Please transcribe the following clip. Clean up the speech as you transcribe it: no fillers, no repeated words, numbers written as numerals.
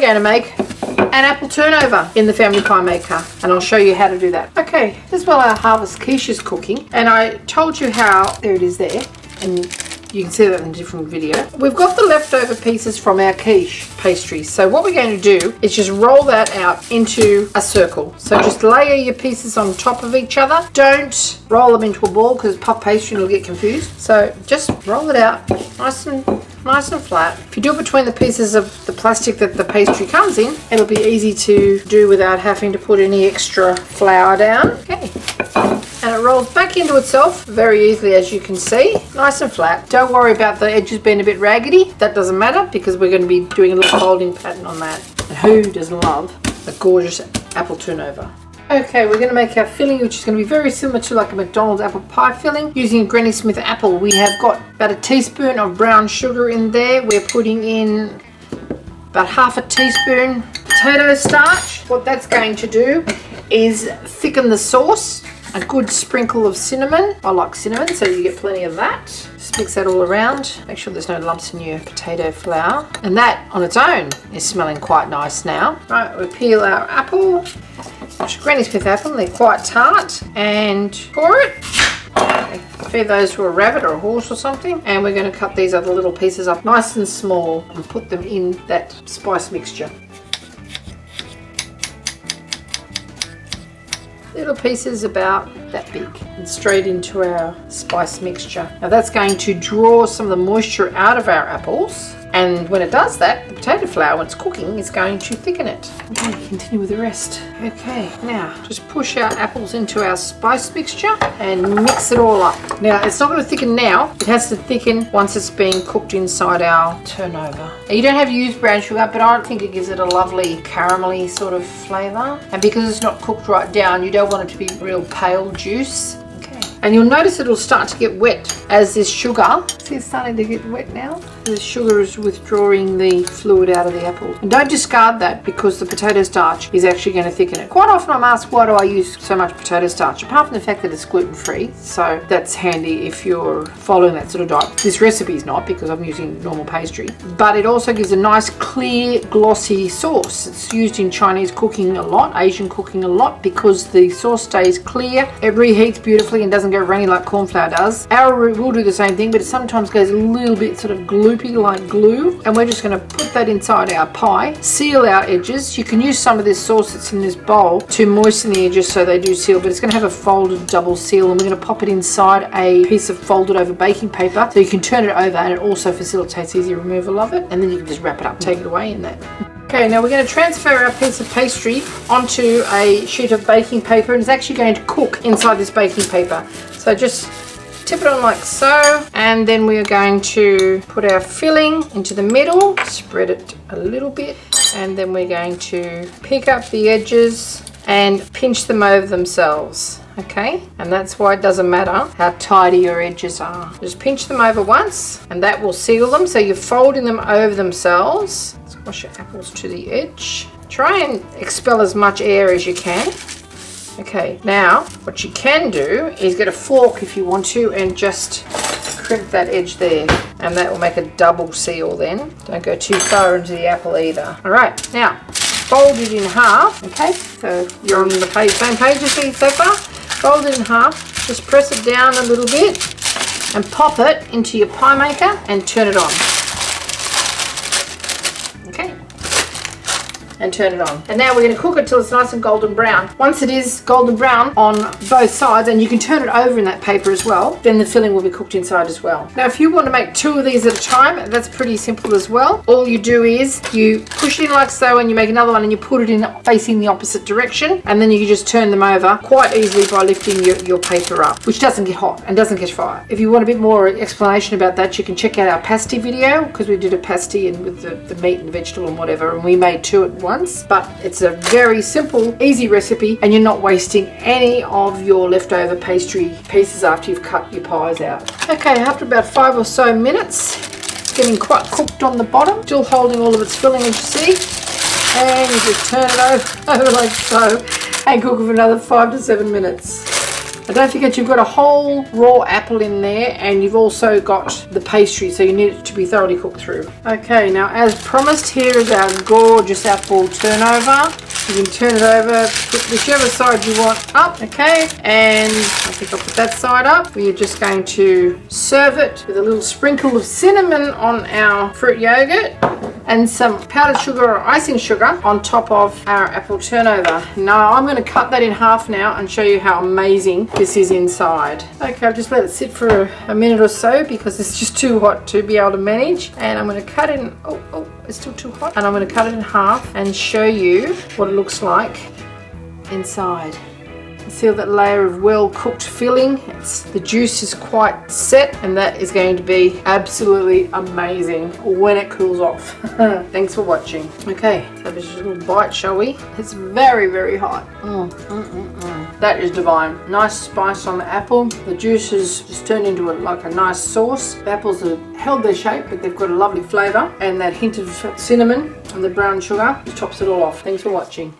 going to make an apple turnover in the Family Pie Maker, and I'll show you how to do that. Okay, this is while our harvest quiche is cooking, and I told you how, there it is there, and you can see that in a different video. We've got the leftover pieces from our quiche pastry, so what we're going to do is just roll that out into a circle. So just layer your pieces on top of each other. Don't roll them into a ball because puff pastry will get confused. So just roll it out nice and flat. If you do it between the pieces of the plastic that the pastry comes in, it'll be easy to do without having to put any extra flour down. Okay. And it rolls back into itself very easily, as you can see, nice and flat. Don't worry about the edges being a bit raggedy. That doesn't matter because we're going to be doing a little folding pattern on that. And who doesn't love a gorgeous apple turnover? Okay, we're going to make our filling, which is going to be very similar to like a McDonald's apple pie filling. Using a Granny Smith apple, we have got about a teaspoon of brown sugar in there. We're putting in about half a teaspoon potato starch. What that's going to do is thicken the sauce. A good sprinkle of cinnamon. I like cinnamon, so you get plenty of that. Just mix that all around. Make sure there's no lumps in your potato flour. And that on its own is smelling quite nice now. Right, we peel our apple. It's Granny Smith apple, they're quite tart. And core it. Feed those to a rabbit or a horse or something. And we're going to cut these other little pieces up nice and small and put them in that spice mixture. Little pieces about that big and straight into our spice mixture. Now that's going to draw some of the moisture out of our apples, and when it does that, the potato flour, when it's cooking, is going to thicken it. Okay, continue with the rest. Okay, now just push our apples into our spice mixture and mix it all up. Now it's not going to thicken now, it has to thicken once it's being cooked inside our turnover. Now, you don't have to use brown sugar, but I think it gives it a lovely caramelly sort of flavour, and because it's not cooked right down, you don't want it to be real pale juice. Okay, and you'll notice it'll start to get wet as this sugar, see it's starting to get wet now? The sugar is withdrawing the fluid out of the apple. And don't discard that because the potato starch is actually going to thicken it. Quite often I'm asked, why do I use so much potato starch? Apart from the fact that it's gluten-free, so that's handy if you're following that sort of diet. This recipe is not because I'm using normal pastry, but it also gives a nice clear glossy sauce. It's used in Chinese cooking a lot, Asian cooking a lot, because the sauce stays clear, it reheats beautifully and doesn't go runny like corn flour does. Arrowroot will do the same thing, but it sometimes goes a little bit sort of gloopy like glue, and we're just going to put that inside our pie, seal our edges. You can use some of this sauce that's in this bowl to moisten the edges so they do seal, but it's going to have a folded double seal, and we're going to pop it inside a piece of folded over baking paper so you can turn it over, and it also facilitates easy removal of it, and then you can just wrap it up, take it away in that. Okay, now we're going to transfer our piece of pastry onto a sheet of baking paper, and it's actually going to cook inside this baking paper. So just tip it on like so, and then we are going to put our filling into the middle, spread it a little bit, and then we're going to pick up the edges and pinch them over themselves. Okay, and that's why it doesn't matter how tidy your edges are. Just pinch them over once and that will seal them, so you're folding them over themselves. Squash your apples to the edge. Try and expel as much air as you can. Okay, now what you can do is get a fork if you want to and just crimp that edge there, and that will make a double seal then. Don't go too far into the apple either. Alright, now fold it in half. Okay, so you're on the same page as me so far. Fold it in half, just press it down a little bit and pop it into your pie maker and turn it on. And turn it on. And now we're going to cook it till it's nice and golden brown. Once it is golden brown on both sides, and you can turn it over in that paper as well, then the filling will be cooked inside as well. Now if you want to make 2 of these at a time, that's pretty simple as well. All you do is you push it in like so, and you make another one and you put it in facing the opposite direction, and then you can just turn them over quite easily by lifting your paper up, which doesn't get hot and doesn't catch fire. If you want a bit more explanation about that, you can check out our pasty video, because we did a pasty and with the meat and vegetable and whatever, and we made 2 at once. But it's a very simple, easy recipe, and you're not wasting any of your leftover pastry pieces after you've cut your pies out. Okay, after about 5 or so minutes, it's getting quite cooked on the bottom, still holding all of its filling, as you see, and you just turn it over like so and cook it for another 5 to 7 minutes. Now don't forget you've got a whole raw apple in there, and you've also got the pastry, so you need it to be thoroughly cooked through. Okay, now as promised, here is our gorgeous apple turnover. You can turn it over, put whichever side you want up, okay? And I think I'll put that side up. We're just going to serve it with a little sprinkle of cinnamon on our fruit yogurt and some powdered sugar or icing sugar on top of our apple turnover. Now I'm going to cut that in half now and show you how amazing this is inside. Okay, I'll just let it sit for a minute or so because it's just too hot to be able to manage. And I'm going to cut it in, oh, it's still too hot. And I'm going to cut it in half and show you what it looks like inside. See that layer of well cooked filling. The juice is quite set, and that is going to be absolutely amazing when it cools off. Thanks for watching. Okay, so let's just a little bite, shall we? It's very, very hot. That is divine. Nice spice on the apple. The juice has just turned into like a nice sauce. The apples have held their shape, but they've got a lovely flavour, and that hint of cinnamon and the brown sugar just tops it all off. Thanks for watching.